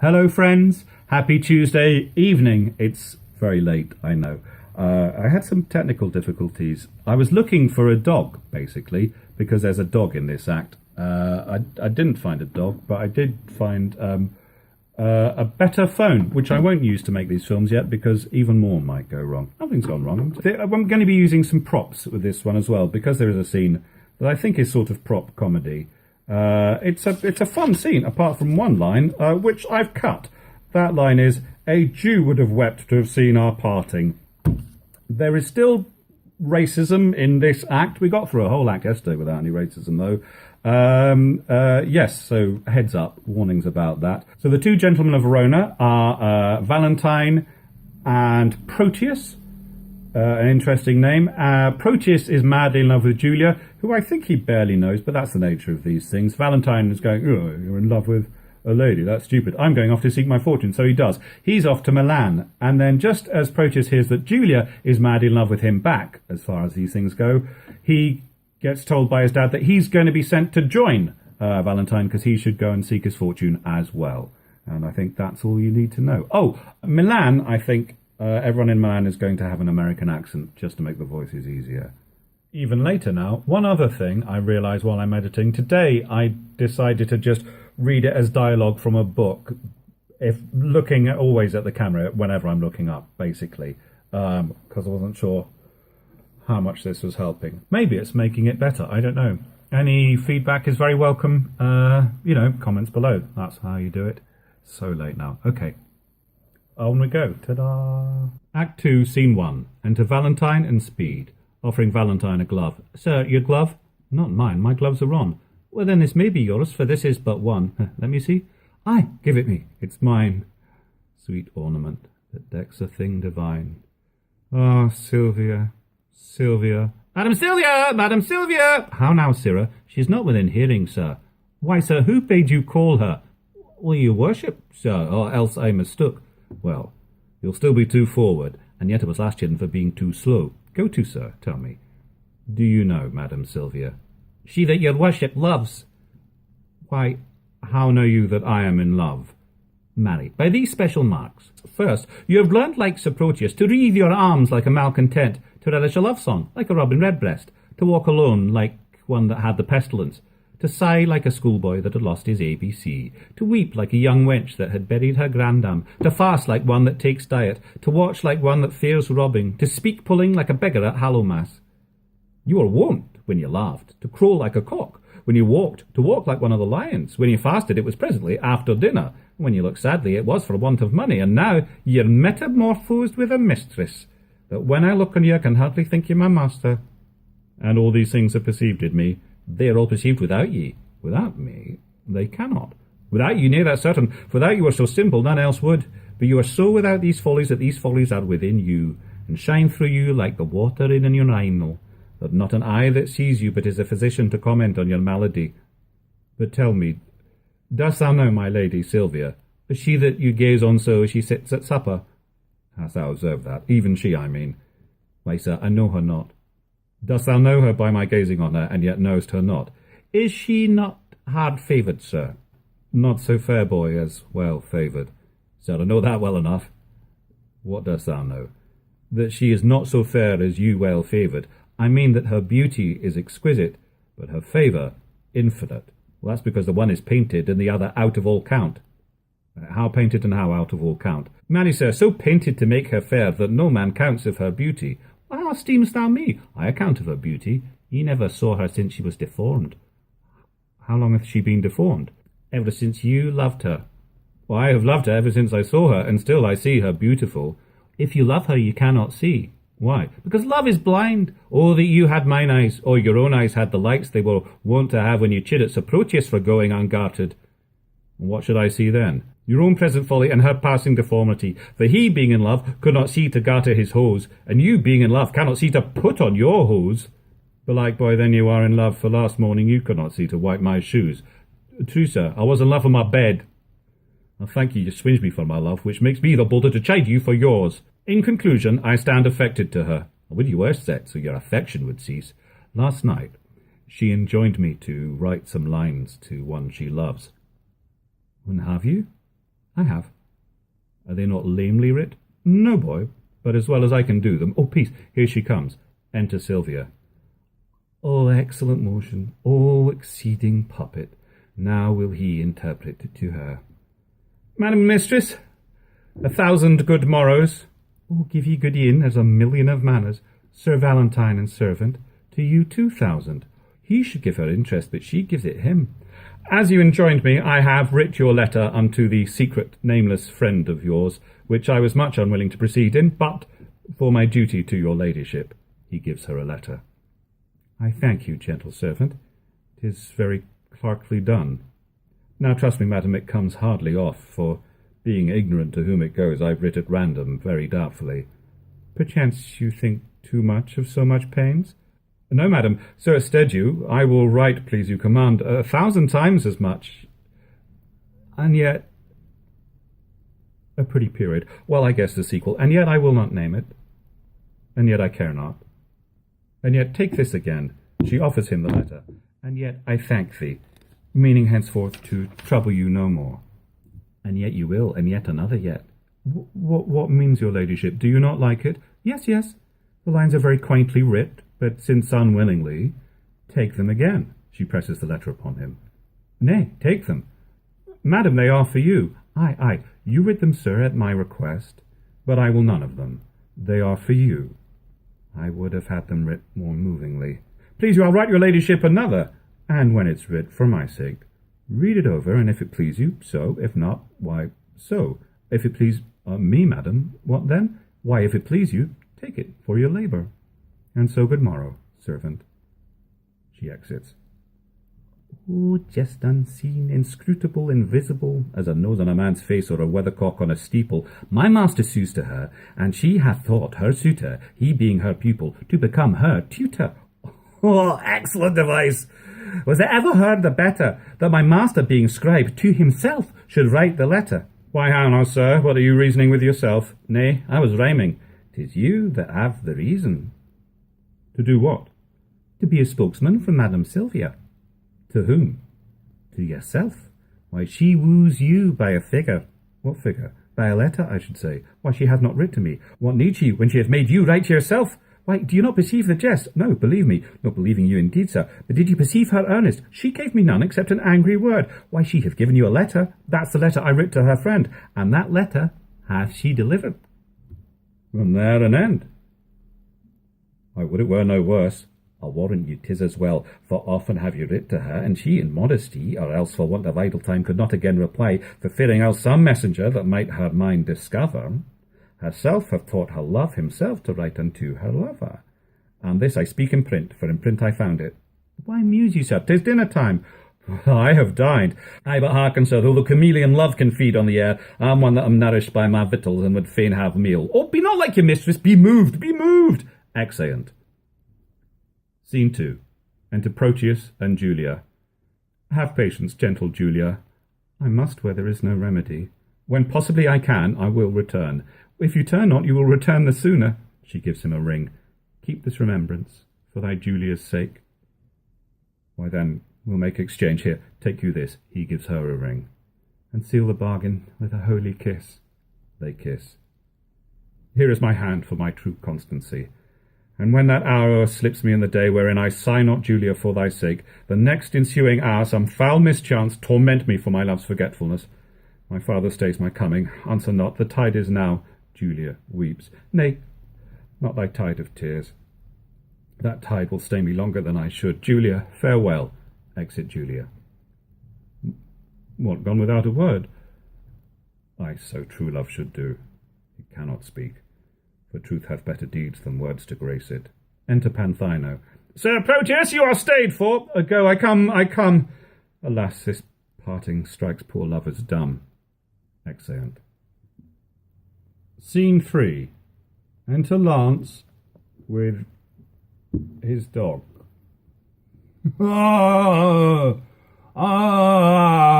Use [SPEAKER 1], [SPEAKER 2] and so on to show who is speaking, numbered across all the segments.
[SPEAKER 1] Hello, friends. Happy Tuesday evening. It's very late, I know. I had some technical difficulties. I was looking for a dog, basically, because there's a dog in this act. I didn't find a dog, but I did find a better phone, which I won't use to make these films yet, because even more might go wrong. Nothing's gone wrong. I'm going to be using some props with this one as well, because there is a scene that I think is sort of prop comedy. It's a fun scene, apart from one line, which I've cut. That line is, "A Jew would have wept to have seen our parting." There is still racism in this act. We got through a whole act yesterday without any racism, though. Yes, so heads up, warnings about that. So the Two Gentlemen of Verona are Valentine and Proteus. An interesting name. Proteus is madly in love with Julia, who I think he barely knows, but that's the nature of these things. Valentine is going, "Oh, you're in love with a lady, that's stupid. I'm going off to seek my fortune." So he does. He's off to Milan. And then just as Proteus hears that Julia is madly in love with him back, as far as these things go, he gets told by his dad that he's going to be sent to join Valentine, because he should go and seek his fortune as well. And I think that's all you need to know. Oh, Milan, I think... everyone in Milan is going to have an American accent, just to make the voices easier. Even later now, one other thing I realised while I'm editing. Today, I decided to just read it as dialogue from a book, if looking always at the camera whenever I'm looking up, basically, because I wasn't sure how much this was helping. Maybe it's making it better, I don't know. Any feedback is very welcome, comments below. That's how you do it. So late now. Okay. On we go. Ta-da! Act 2, Scene 1. Enter Valentine and Speed, offering Valentine a glove. "Sir, your glove?" "Not mine. My gloves are on." "Well, then this may be yours, for this is but one." "Let me see." "Aye, give it me. It's mine." Sweet ornament that decks a thing divine. Ah, Sylvia, Sylvia. "Madam Sylvia! Madam Sylvia!" "How now, sirrah? She's not within hearing, sir." "Why, sir, who bade you call her?" "Well, your worship, sir, or else I mistook." "Well, you'll still be too forward, and yet it was last year for being too slow. Go to, sir, tell me. Do you know Madam Sylvia?" "She that your worship loves." "Why, how know you that I am in love?" "Marry, by these special marks. First, you have learnt, like Sir Proteus, to wreathe your arms like a malcontent, to relish a love song, like a robin redbreast, to walk alone, like one that had the pestilence, to sigh like a schoolboy that had lost his ABC, to weep like a young wench that had buried her grandam, to fast like one that takes diet, to watch like one that fears robbing, to speak pulling like a beggar at Hallowmass. You were wont, when you laughed, to crow like a cock, when you walked, to walk like one of the lions, when you fasted it was presently after dinner, when you looked sadly it was for want of money, and now you're metamorphosed with a mistress, that when I look on you I can hardly think you my master. And all these things are perceived in me. They are all perceived without ye. Without me, they cannot. Without you, nay, that's certain. For without you are so simple, none else would. But you are so without these follies that these follies are within you, and shine through you like the water in an urinal, that not an eye that sees you but is a physician to comment on your malady. But tell me, dost thou know my lady Sylvia, she that you gaze on so as she sits at supper? Hast thou observed that? Even she, I mean. Why, sir, I know her not. Dost thou know her by my gazing on her, and yet knowest her not? Is she not hard-favoured, sir? Not so fair, boy, as well-favoured. Sir, I know that well enough. What dost thou know? That she is not so fair as you well-favoured. I mean that her beauty is exquisite, but her favour infinite. Well, that's because the one is painted and the other out of all count. How painted and how out of all count? Marry, sir, so painted to make her fair that no man counts of her beauty. How esteemest thou me? I account of her beauty. Ye never saw her since she was deformed. How long hath she been deformed? Ever since you loved her. Well, I have loved her ever since I saw her, and still I see her beautiful. If you love her, you cannot see. Why? Because love is blind. Oh, that you had mine eyes, or your own eyes had the lights they were wont to have when you chid at Sir Proteus for going ungartered. What should I see then? Your own present folly and her passing deformity. For he, being in love, could not see to garter his hose, and you, being in love, cannot see to put on your hose. Belike, boy, then you are in love, for last morning you could not see to wipe my shoes. True, sir, I was in love with my bed. I thank you swinge me for my love, which makes me the bolder to chide you for yours. In conclusion, I stand affected to her. With you were set, so your affection would cease. Last night, she enjoined me to write some lines to one she loves. And have you? I have. Are they not lamely writ? No, boy, but as well as I can do them. Oh, peace, here she comes. Enter Sylvia. Oh, excellent motion, oh, exceeding puppet. Now will he interpret it to her. Madam Mistress, 1,000 good morrows. Oh, give ye good e'en, there's a million of manners. Sir Valentine and servant, to you 2,000. He should give her interest, but she gives it him. As you enjoined me, I have writ your letter unto the secret nameless friend of yours, which I was much unwilling to proceed in, but for my duty to your ladyship. He gives her a letter. I thank you, gentle servant. 'Tis very clerkly done. Now trust me, madam, it comes hardly off, for, being ignorant to whom it goes, I've writ at random, very doubtfully. Perchance you think too much of so much pains? No, madam, so stead you, I will write, please you command, 1,000 times as much. And yet... A pretty period. Well, I guess the sequel. And yet I will not name it. And yet I care not. And yet take this again. She offers him the letter. And yet I thank thee, meaning henceforth to trouble you no more. And yet you will, and yet another yet. What means your ladyship? Do you not like it? Yes, yes. The lines are very quaintly writ, but since unwillingly, take them again. She presses the letter upon him. Nay, take them. Madam, they are for you. Aye, you writ them, sir, at my request, but I will none of them. They are for you. I would have had them writ more movingly. Please you, I'll write your ladyship another, and when it's writ, for my sake, read it over, and if it please you, so. If not, why, so. If it please me, madam, what then? Why, if it please you, take it for your labour. And so good morrow, servant. She exits. Oh, just unseen, inscrutable, invisible, as a nose on a man's face or a weathercock on a steeple, my master sues to her, and she hath thought her suitor, he being her pupil, to become her tutor. Oh, excellent device! Was there ever heard the better, that my master being scribe to himself should write the letter? Why, how now, sir, what are you reasoning with yourself? Nay, I was rhyming. 'Tis you that have the reason. To do what? To be a spokesman for Madam Sylvia. To whom? To yourself. Why, she woos you by a figure. What figure? By a letter, I should say. Why, she hath not writ to me. What need she, when she hath made you write to yourself? Why, do you not perceive the jest? No, believe me, not believing you indeed, sir. But did you perceive her earnest? She gave me none except an angry word. Why, she hath given you a letter. That's the letter I writ to her friend. And that letter hath she delivered. And there an end. I would it were no worse. I'll warrant you 'tis as well, for often have you writ to her, and she in modesty, or else for want of idle time, could not again reply, for fearing else some messenger that might her mind discover, herself have taught her love himself to write unto her lover. And this I speak in print, for in print I found it. Why muse you, sir? 'Tis dinner time. I have dined. Ay, but hearken, sir, though the chameleon love can feed on the air, I'm one that am nourished by my victuals, and would fain have meal. Oh, be not like your mistress, be moved, be moved! Exeunt. Scene 2. Enter Proteus and Julia. Have patience, gentle Julia. I must where there is no remedy. When possibly I can, I will return. If you turn not, you will return the sooner. She gives him a ring. Keep this remembrance, for thy Julia's sake. Why then, we'll make exchange here. Take you this. He gives her a ring. And seal the bargain with a holy kiss. They kiss. Here is my hand for my true constancy. And when that hour slips me in the day wherein I sigh not Julia for thy sake, the next ensuing hour some foul mischance torment me for my love's forgetfulness. My father stays my coming. Answer not, the tide is now. Julia weeps. Nay, not thy tide of tears. That tide will stay me longer than I should. Julia, farewell. Exit Julia. What, gone without a word? Ay, so true love should do. It cannot speak, for truth hath better deeds than words to grace it. Enter Panthino. Sir Proteus, you are stayed for. Go, I come. Alas, this parting strikes poor lovers dumb. Exeunt. Scene 3. Enter Lance with his dog. Ah! Ah!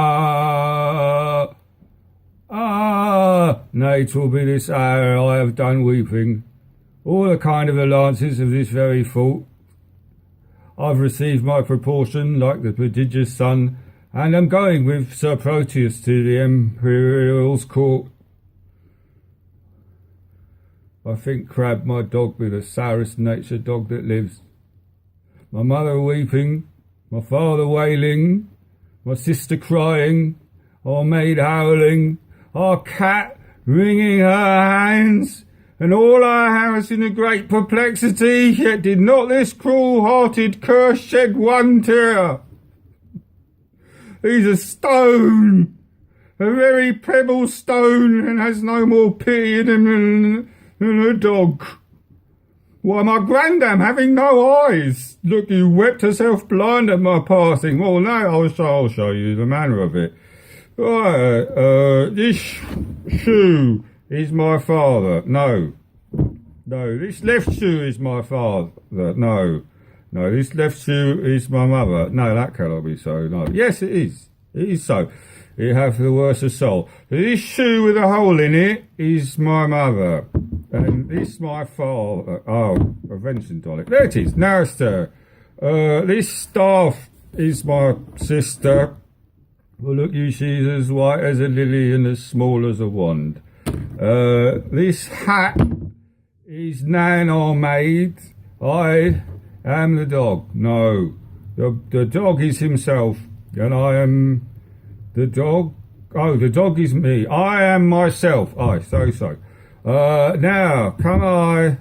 [SPEAKER 1] Ah! Nay, 'twill be this hour I have done weeping. All the kind of the lances of this very fault. I've received my proportion like the prodigious sun,
[SPEAKER 2] and am going with Sir Proteus to the Imperial's court. I think Crab, my dog, be the sourest natured dog that lives. My mother weeping, my father wailing, my sister crying, our maid howling, our cat wringing her hands, and all our house in a great perplexity, yet did not this cruel-hearted curse shed one tear. He's a stone, a very pebble stone, and has no more pity in him than a dog. Why, my grandam, having no eyes, look, you wept herself blind at my passing. Well, now I'll show you the manner of it. Right, this shoe is my father. No, this left shoe is my father. No, this left shoe is my mother. No, that cannot be so. No, yes, it is. It is so. It hath the worst of soul. This shoe with a hole in it is my mother. And this my father. Oh, a Vincent on it. There it is. Now, sir. This staff is my sister. Well, look, you, she's as white as a lily and as small as a wand. This hat is Nan, our maid. I am the dog. No, the dog is himself, and I am the dog. Oh, the dog is me. I am myself. Aye, so. Now, come I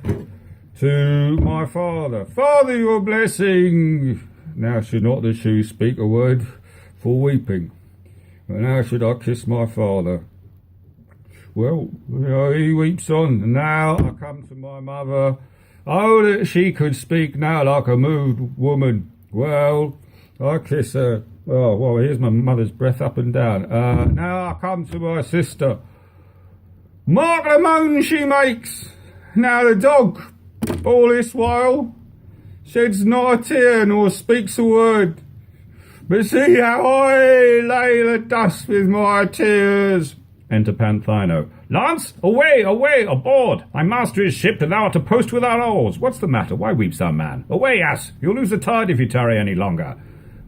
[SPEAKER 2] to my father. Father, your blessing. Now should not the shoe speak a word for weeping. But now should I kiss my father. Well, he weeps on. And now I come to my mother. Oh, that she could speak now like a moved woman. Well, I kiss her. Oh, well, here's my mother's breath up and down. Now I come to my sister. Mark the moan she makes. Now the dog, all this while, sheds not a tear nor speaks a word. But see how I lay the dust with my tears.
[SPEAKER 1] Enter Panthino. Lance, away, aboard! Thy master is shipped, and thou art to post without oars. What's the matter? Why weeps thou, man? Away, ass! You'll lose the tide if you tarry any longer.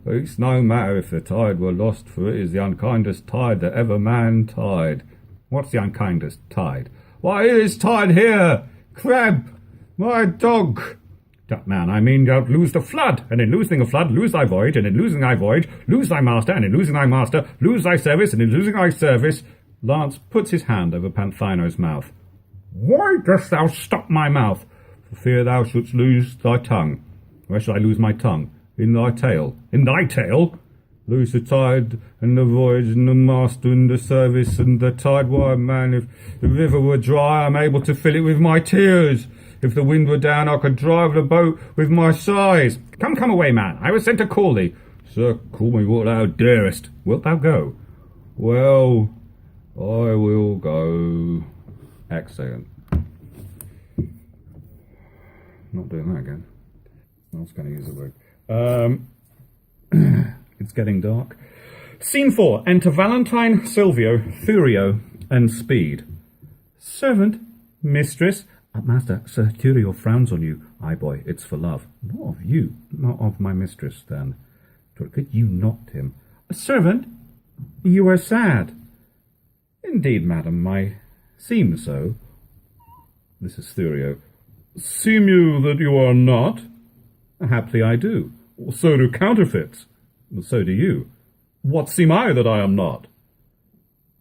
[SPEAKER 2] It's no matter if the tide were lost, for it is the unkindest tide that ever man tied.
[SPEAKER 1] What's the unkindest tide?
[SPEAKER 2] Why, it is tide here! Crab, my dog!
[SPEAKER 1] Man, I mean, you'll lose the flood, and in losing the flood, lose thy voyage, and in losing thy voyage, lose thy master, and in losing thy master, lose thy service, and in losing thy service... Lance puts his hand over Panthino's mouth. Why dost thou stop my mouth? For fear thou shouldst lose thy tongue. Where shall I lose my tongue? In thy tail. In thy tail?
[SPEAKER 2] Lose the tide, and the voyage, and the master, and the service, and the tide. Why, man, if the river were dry, I'm able to fill it with my tears. If the wind were down, I could drive the boat with my sighs.
[SPEAKER 1] Come away, man. I was sent to call thee.
[SPEAKER 2] Sir, call me what thou darest.
[SPEAKER 1] Wilt thou go?
[SPEAKER 2] Well, I will go.
[SPEAKER 1] Excellent. Not doing that again. I was going to use the word. It's getting dark. Scene 4. Enter Valentine, Silvio, Thurio, and Speed. Servant, mistress. Master, Sir Thurio frowns on you. Aye, boy, it's for love. Not of you, not of my mistress, then. Could you knocked him? Servant, you are sad. Indeed, madam, I seem so. This is Thurio. Seem you that you are not? Haply I do. So do counterfeits. So do you. What seem I that I am not?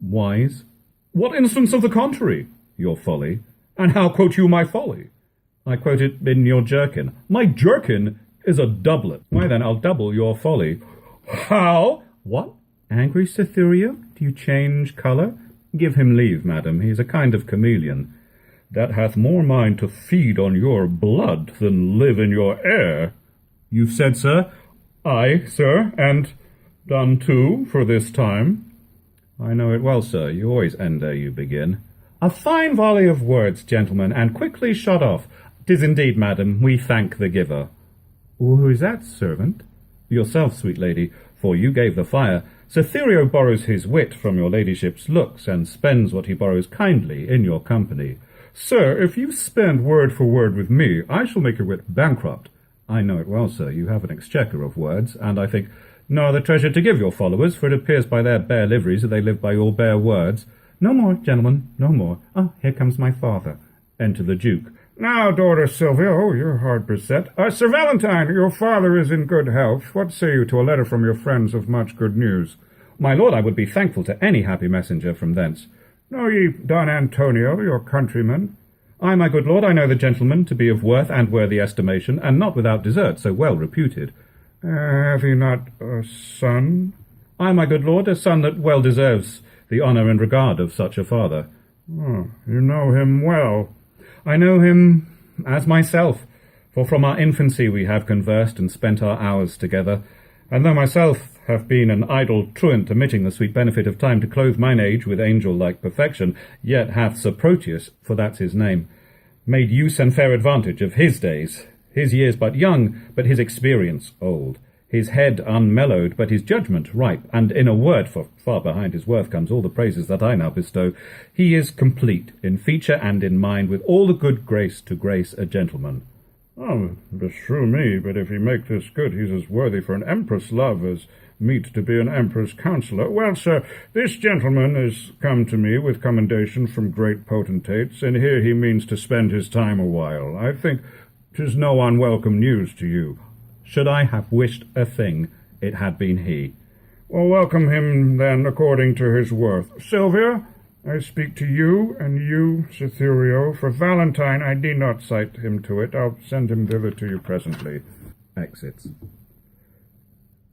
[SPEAKER 1] Wise. What instance of the contrary? Your folly. And how quote you my folly? I quote it in your jerkin. My jerkin is a doublet. Why then, I'll double your folly. How? What? Angry, Sir Thurio? Do you change colour? Give him leave, madam. He is a kind of chameleon, that hath more mind to feed on your blood than live in your air. You've said, sir? Aye, sir, and done too, for this time. I know it well, sir. You always end ere you begin. A fine volley of words, gentlemen, and quickly shot off. 'Tis indeed, madam, we thank the giver. Who is that, servant? Yourself, sweet lady, for you gave the fire. Sir Thurio borrows his wit from your ladyship's looks, and spends what he borrows kindly in your company. Sir, if you spend word for word with me, I shall make your wit bankrupt. I know it well, sir. You have an exchequer of words, and I think nor the treasure to give your followers, for it appears by their bare liveries that they live by your bare words. No more, gentlemen, no more. Ah, here comes my father. Enter the Duke.
[SPEAKER 2] Now, daughter Sylvia, you're hard beset. Sir Valentine, your father is in good health. What say you to a letter from your friends of much good news?
[SPEAKER 1] My lord, I would be thankful to any happy messenger from thence.
[SPEAKER 2] Know ye Don Antonio, your countryman?
[SPEAKER 1] Ay, my good lord, I know the gentleman to be of worth and worthy estimation, and not without desert, so well reputed.
[SPEAKER 2] Have he not a son?
[SPEAKER 1] Ay, my good lord, a son that well deserves the honour and regard of such a father.
[SPEAKER 2] Oh, you know him well.
[SPEAKER 1] I know him as myself, for from our infancy we have conversed and spent our hours together, and though myself have been an idle truant, omitting the sweet benefit of time to clothe mine age with angel-like perfection, yet hath Sir Proteus, for that's his name, made use and fair advantage of his days, his years but young, but his experience old, his head unmellowed, but his judgment ripe, and in a word, for far behind his worth comes all the praises that I now bestow, he is complete in feature and in mind, with all the good grace to grace a gentleman.
[SPEAKER 2] Oh, beshrew me, but if he make this good, he's as worthy for an empress' love as meet to be an emperor's counsellor. Well, sir, this gentleman is come to me with commendation from great potentates, and here he means to spend his time a while. I think 'tis no unwelcome news to you.
[SPEAKER 1] Should I have wished a thing, it had been he.
[SPEAKER 2] Well, welcome him, then, according to his worth. Sylvia, I speak to you, and you, Cytherio. For Valentine, I need not cite him to it. I'll send him thither to you presently.
[SPEAKER 1] Exits.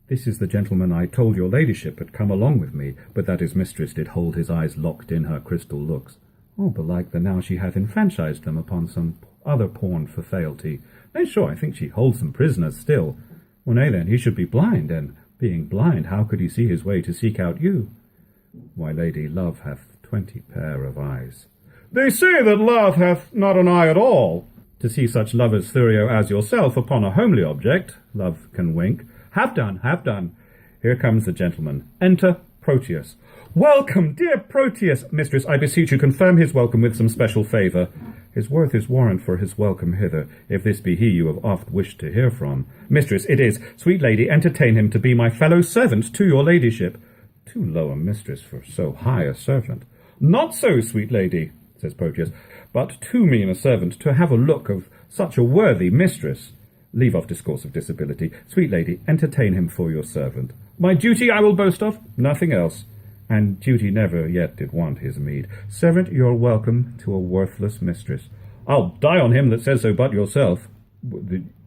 [SPEAKER 1] This is the gentleman I told your ladyship had come along with me, but that his mistress did hold his eyes locked in her crystal looks. Oh, belike the now she hath enfranchised them upon some other pawn for fealty. Nay, sure, I think she holds them prisoners still. Well, nay, then, he should be blind, and, being blind, how could he see his way to seek out you? Why, lady, love hath 20 pair of eyes.
[SPEAKER 2] They say that love hath not an eye at all.
[SPEAKER 1] To see such lovers, Thurio, as yourself, upon a homely object, love can wink. Have done, have done. Here comes the gentleman. Enter Proteus. Welcome, dear Proteus! Mistress, I beseech you, confirm his welcome with some special favour. His worth is warrant for his welcome hither, if this be he you have oft wished to hear from. Mistress, it is. Sweet lady, entertain him to be my fellow servant to your ladyship. Too low a mistress for so high a servant. Not so, sweet lady, says Proteus, but too mean a servant to have a look of such a worthy mistress. Leave off discourse of disability. Sweet lady, entertain him for your servant. My duty I will boast of, nothing else. And duty never yet did want his meed. Servant, you're welcome to a worthless mistress. I'll die on him that says so but yourself.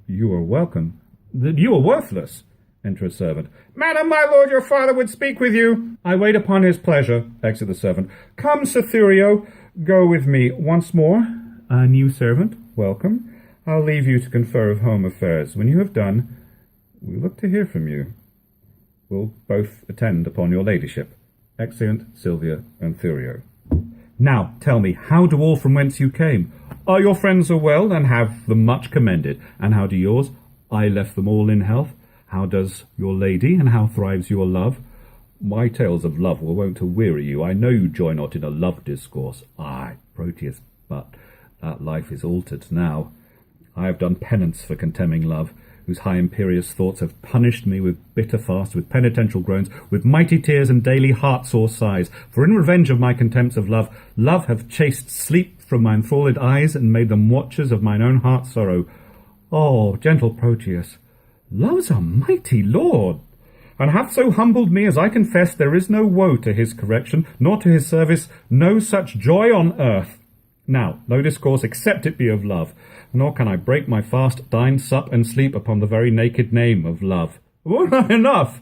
[SPEAKER 1] You are welcome. You are worthless. Enter a servant.
[SPEAKER 2] Madam, my lord, your father would speak with you.
[SPEAKER 1] I wait upon his pleasure. Exit the servant. Come, Cytherio, go with me once more. A new servant, welcome. I'll leave you to confer of home affairs. When you have done, we look to hear from you. We'll both attend upon your ladyship. Exeunt Sylvia and Thurio. Now, tell me, how do all from whence you came? Are your friends well, and have them much commended? And how do yours? I left them all in health. How does your lady, and how thrives your love? My tales of love were wont to weary you. I know you join not in a love discourse. Ay, Proteus, but that life is altered now. I have done penance for contemning love, whose high imperious thoughts have punished me with bitter fast, with penitential groans, with mighty tears and daily heart-sore sighs. For in revenge of my contempts of love, love hath chased sleep from my enthralled eyes, and made them watchers of mine own heart's sorrow. Oh, gentle Proteus, love's a mighty lord, and hath so humbled me as I confess there is no woe to his correction, nor to his service no such joy on earth. Now, no discourse, except it be of love, nor can I break my fast, dine, sup, and sleep upon the very naked name of love. Well, enough!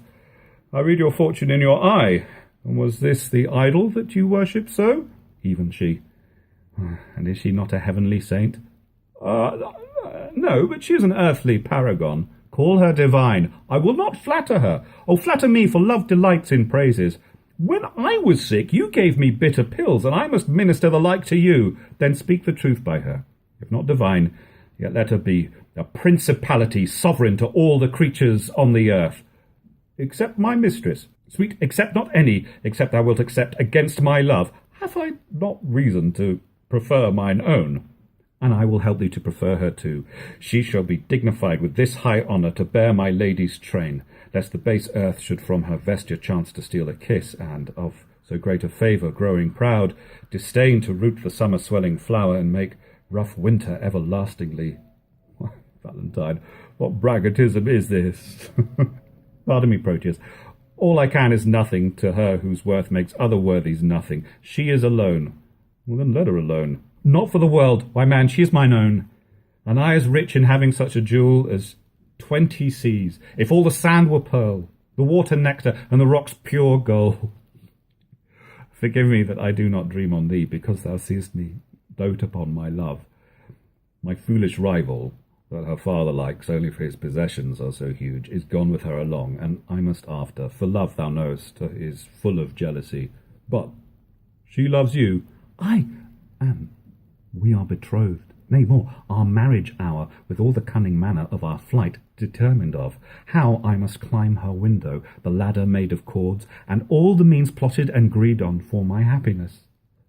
[SPEAKER 1] I read your fortune in your eye. And was this the idol that you worship so? Even she. And is she not a heavenly saint? No, but she is an earthly paragon. Call her divine. I will not flatter her. Oh, flatter me, for love delights in praises. When I was sick, you gave me bitter pills, and I must minister the like to you. Then speak the truth by her. If not divine, yet let her be a principality sovereign to all the creatures on the earth. Except my mistress. Sweet, accept not any, except thou wilt accept against my love. Have I not reason to prefer mine own? and I will help thee to prefer her too. She shall be dignified with this high honour to bear my lady's train, lest the base earth should from her vesture chance to steal a kiss, and of so great a favour growing proud, disdain to root the summer swelling flower, and make rough winter everlastingly. Valentine, what braggatism is this? Pardon me, Proteus. All I can is nothing to her whose worth makes other worthies nothing. She is alone. Well, then let her alone. Not for the world. Why, man, she is mine own. And I as rich in having such a jewel as 20 seas, if all the sand were pearl, the water nectar, and the rocks pure gold. Forgive me that I do not dream on thee, because thou seest me dote upon my love. My foolish rival, that her father likes only for his possessions are so huge, is gone with her along, and I must after, for love, thou knowest, is full of jealousy. But she loves you. Ay, and we are betrothed. Nay, more, our marriage hour, with all the cunning manner of our flight determined of, how I must climb her window, the ladder made of cords, and all the means plotted and agreed on for my happiness.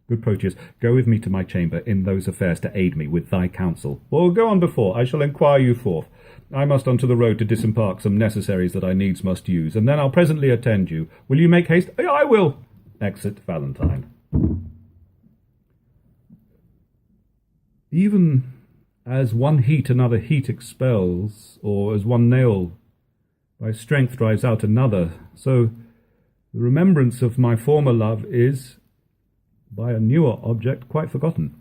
[SPEAKER 1] Good Proteus, go with me to my chamber in those affairs to aid me with thy counsel. Or go on before, I shall enquire you forth. I must unto the road to disembark some necessaries that I needs must use, and then I'll presently attend you. Will you make haste? I will. Exit Valentine. Even as one heat another heat expels, or as one nail by strength drives out another, so the remembrance of my former love is, by a newer object, quite forgotten.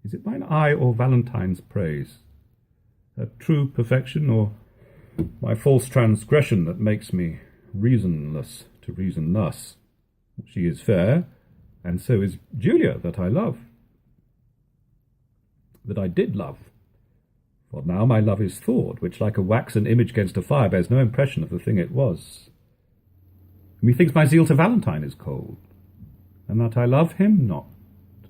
[SPEAKER 1] Is it mine eye or Valentine's praise, her true perfection, or my false transgression that makes me reasonless to reason thus? She is fair, and so is Julia that I love, that I did love. For now my love is thawed, which like a waxen image against a fire bears no impression of the thing it was. Methinks my zeal to Valentine is cold, and that I love him not,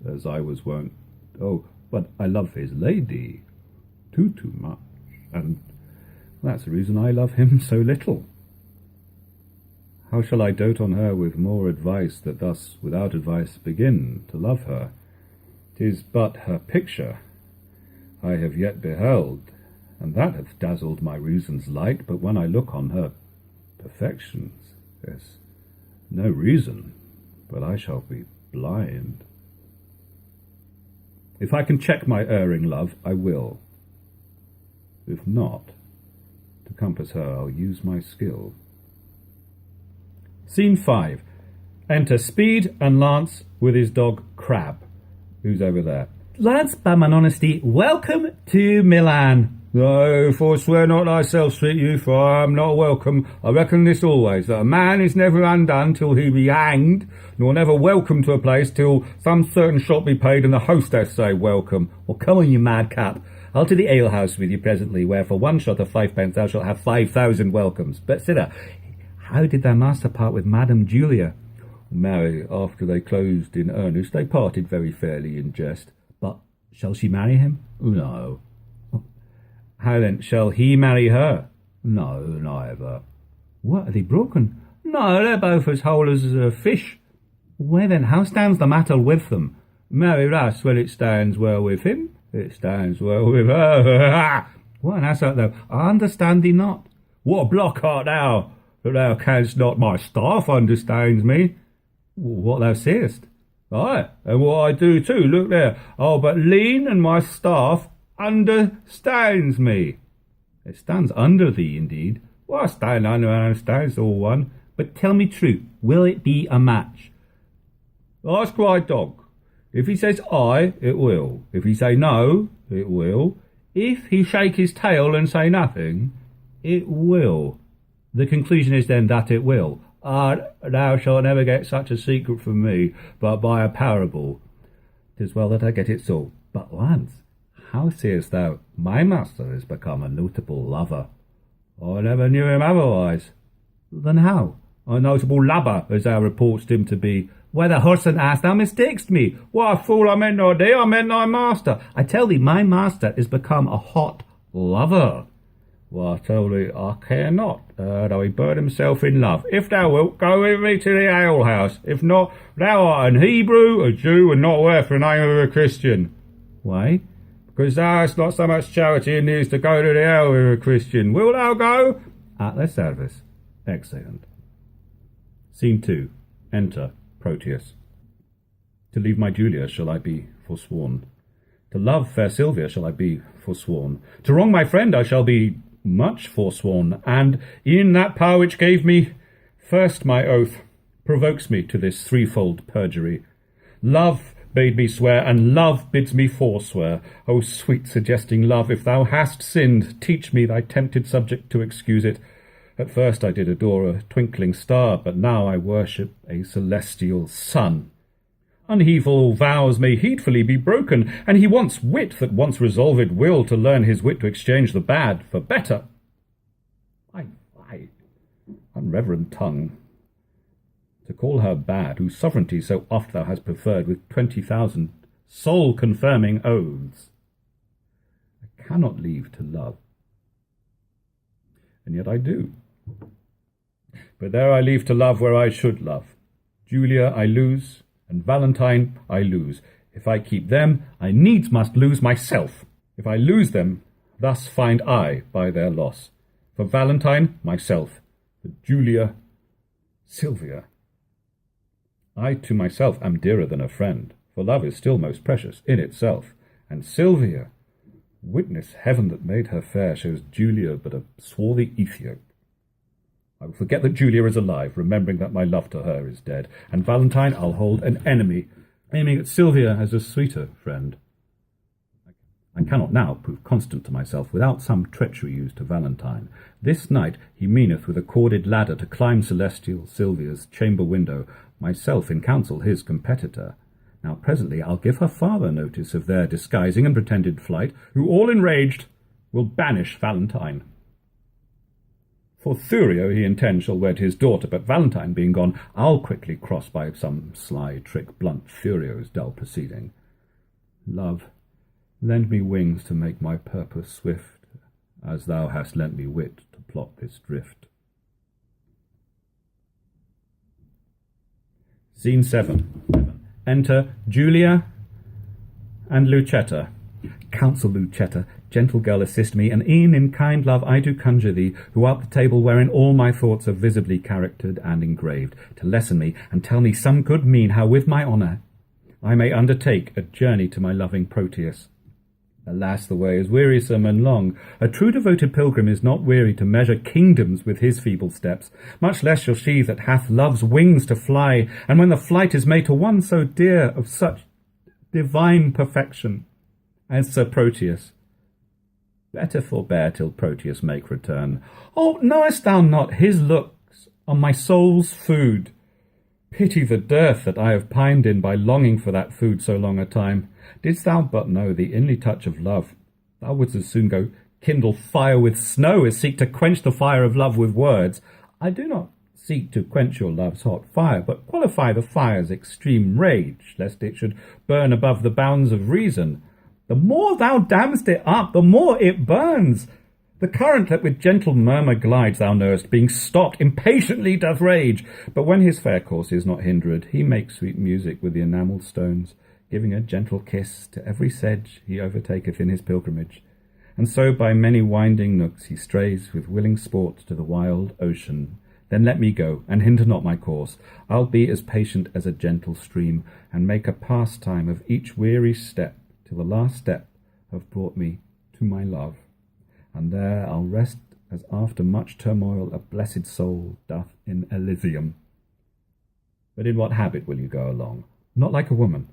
[SPEAKER 1] as I was wont. Oh, but I love his lady too much, and that's the reason I love him so little. How shall I dote on her with more advice, that thus without advice begin to love her? 'Tis but her picture I have yet beheld, and that hath dazzled my reason's light, but when I look on her perfections, there's no reason but I shall be blind. If I can check my erring love, I will. If not, to compass her I'll use my skill. Scene 5. Enter Speed and Lance with his dog Crab. Who's over there? Lance, by mine honesty, welcome to Milan.
[SPEAKER 2] No, forswear not thyself, sweet youth, for I am not welcome. I reckon this always, that a man is never undone till he be hanged, nor never welcome to a place till some certain shot be paid and the hostess say welcome.
[SPEAKER 1] Well, come on, you madcap. I'll to the alehouse with you presently, where for one shot of 5 pence thou shalt have 5,000 welcomes. But, sirrah, how did thy master part with Madam Julia?
[SPEAKER 2] Marry, after they closed in earnest, they parted very fairly in jest.
[SPEAKER 1] But shall she marry him?
[SPEAKER 2] No.
[SPEAKER 1] How then, shall he marry her?
[SPEAKER 2] No, neither.
[SPEAKER 1] What, are they broken?
[SPEAKER 2] No, they're both as whole as a fish.
[SPEAKER 1] Where then, how stands the matter with them?
[SPEAKER 2] Marry thus, well, it stands well with him, it stands well with her.
[SPEAKER 1] What an assert thou, I understand thee not.
[SPEAKER 2] What a block art thou, that thou canst not? My staff understands me.
[SPEAKER 1] What thou sayest?
[SPEAKER 2] Ay, and what I do too, look there. Oh, but lean, and my staff understands me.
[SPEAKER 1] It stands under thee, indeed.
[SPEAKER 2] Well, I stand under and understands all one.
[SPEAKER 1] But tell me true, will it be a match?
[SPEAKER 2] Ask my dog. If he says aye, it will. If he say no, it will. If he shake his tail and say nothing, it will.
[SPEAKER 1] The conclusion is then that it will.
[SPEAKER 2] Thou shalt never get such a secret from me, but by a parable.
[SPEAKER 1] 'Tis well that I get it so. But, Lance, how sayest thou, my master is become a notable lover?
[SPEAKER 2] I never knew him otherwise.
[SPEAKER 1] Then how?
[SPEAKER 2] A notable lubber, as thou reportst him to be.
[SPEAKER 1] Why, the horse and ass, thou mistakest me.
[SPEAKER 2] What a fool, I meant not thee, I meant thy master.
[SPEAKER 1] I tell thee, my master is become a hot lover.
[SPEAKER 2] Well, I tell thee, I care not, though he burn himself in love. If thou wilt, go with me to the alehouse. If not, thou art an Hebrew, a Jew, and not worth the name of a Christian.
[SPEAKER 1] Why,
[SPEAKER 2] because thou hast not so much charity in thee as to go to the hell with a Christian. Wilt thou go?
[SPEAKER 1] At their service. Exeunt. Scene 2. Enter Proteus. To leave my Julia shall I be forsworn. To love fair Silvia shall I be forsworn. To wrong my friend I shall be much forsworn. And e'en that power which gave me first my oath provokes me to this threefold perjury. Love bade me swear, and love bids me forswear. O sweet suggesting love, if thou hast sinned, teach me thy tempted subject to excuse it. At first I did adore a twinkling star, but now I worship a celestial sun. Unheedful vows may heedfully be broken, and he wants wit that once resolved will to learn his wit to exchange the bad for better. Why, unreverend tongue, to call her bad, whose sovereignty so oft thou hast preferred with 20,000 soul-confirming oaths. I cannot leave to love, and yet I do. But there I leave to love where I should love. Julia I lose, and Valentine I lose. If I keep them, I needs must lose myself. If I lose them, thus find I by their loss. For Valentine, myself. For Julia, Silvia. I to myself am dearer than a friend, for love is still most precious in itself. And Silvia, witness heaven that made her fair, shows Julia but a swarthy Ethiop. I will forget that Julia is alive, remembering that my love to her is dead, and Valentine I'll hold an enemy, aiming at Silvia as a sweeter friend. I cannot now prove constant to myself without some treachery used to Valentine. This night he meaneth with a corded ladder to climb celestial Silvia's chamber window, myself in counsel his competitor. Now presently I'll give her father notice of their disguising and pretended flight, who all enraged will banish Valentine. For Thurio he intends shall wed his daughter, but Valentine being gone, I'll quickly cross by some sly trick blunt Thurio's dull proceeding. Love, lend me wings to make my purpose swift, as thou hast lent me wit to plot this drift. Scene 7. Enter Julia and Lucetta. Counsel, Lucetta, gentle girl, assist me, and e'en in kind love I do conjure thee, who art the table wherein all my thoughts are visibly charactered and engraved, to lesson me, and tell me some good mean how with my honour I may undertake a journey to my loving Proteus. Alas, the way is wearisome and long. A true devoted pilgrim is not weary to measure kingdoms with his feeble steps. Much less shall she that hath love's wings to fly, and when the flight is made to one so dear, of such divine perfection as Sir Proteus. Better forbear till Proteus make return. Oh, knowest thou not his looks are my soul's food? Pity the dearth that I have pined in by longing for that food so long a time. Didst thou but know the inly touch of love, thou wouldst as soon go kindle fire with snow as seek to quench the fire of love with words. I do not seek to quench your love's hot fire, but qualify the fire's extreme rage, lest it should burn above the bounds of reason. The more thou damn'st it up, the more it burns. The current that with gentle murmur glides, thou knowest, being stopped, impatiently doth rage. But when his fair course is not hindered, he makes sweet music with the enamelled stones, giving a gentle kiss to every sedge he overtaketh in his pilgrimage. And so by many winding nooks he strays with willing sport to the wild ocean. Then let me go, and hinder not my course. I'll be as patient as a gentle stream, and make a pastime of each weary step, till the last step have brought me to my love. And there I'll rest as after much turmoil a blessed soul doth in Elysium. But in what habit will you go along? Not like a woman,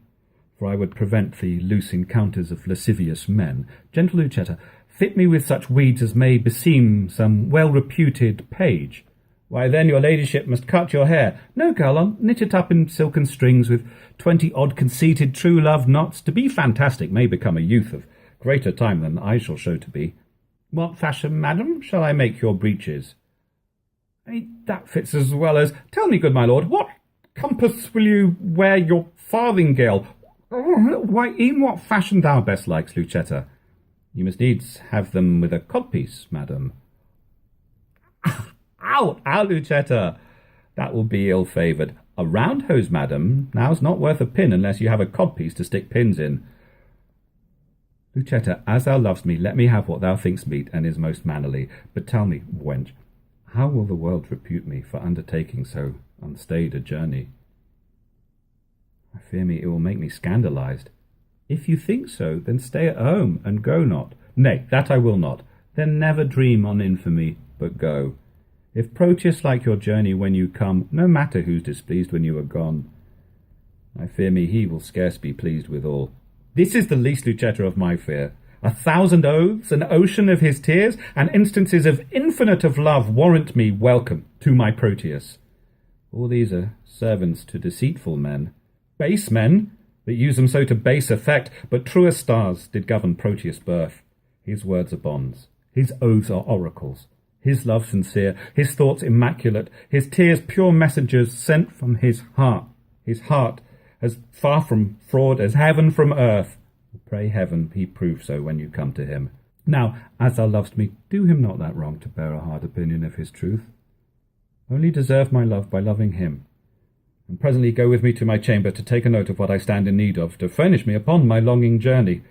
[SPEAKER 1] for I would prevent the loose encounters of lascivious men. Gentle Lucetta, fit me with such weeds as may beseem some well-reputed page. Why, then your ladyship must cut your hair. No, girl, I'll knit it up in silken strings with 20-odd conceited true love knots. To be fantastic may become a youth of greater time than I shall show to be. What fashion, madam, shall I make your breeches? That fits as well as... Tell me, good my lord, what compass will you wear your farthingale? Why, in what fashion thou best likes, Lucetta? You must needs have them with a codpiece, madam. Out, Lucetta! That will be ill-favoured. A round hose, madam, now's not worth a pin unless you have a codpiece to stick pins in. Lucetta, as thou lovest me, let me have what thou thinkst meet and is most mannerly. But tell me, wench, how will the world repute me for undertaking so unstayed a journey? I fear me it will make me scandalized. If you think so, then stay at home and go not. Nay, that I will not. Then never dream on infamy, but go. If Proteus like your journey when you come, no matter who's displeased when you are gone. I fear me he will scarce be pleased withal. This is the least, Lucetta, of my fear. 1,000 oaths, an ocean of his tears, and instances of infinite of love warrant me welcome to my Proteus. All these are servants to deceitful men, base men, that use them so to base effect, but truer stars did govern Proteus' birth. His words are bonds, his oaths are oracles, his love sincere, his thoughts immaculate, his tears pure messengers sent from his heart as far from fraud as heaven from earth. Pray heaven he prove so when you come to him. Now, as thou lovest me, do him not that wrong to bear a hard opinion of his truth. Only deserve my love by loving him. And presently go with me to my chamber to take a note of what I stand in need of, to furnish me upon my longing journey.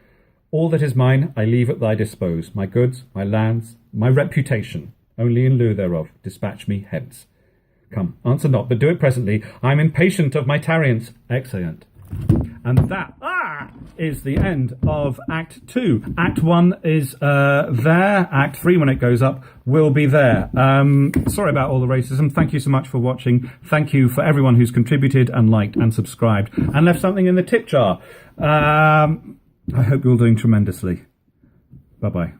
[SPEAKER 1] All that is mine I leave at thy dispose, my goods, my lands, my reputation. Only in lieu thereof dispatch me hence. Come, answer not, but do it presently. I am impatient of my tarriance. Excellent. And that is the end of Act 2. Act 1 is there. Act 3, when it goes up, will be there. Sorry about all the racism. Thank you so much for watching. Thank you for everyone who's contributed and liked and subscribed and left something in the tip jar. I hope you're all doing tremendously. Bye-bye.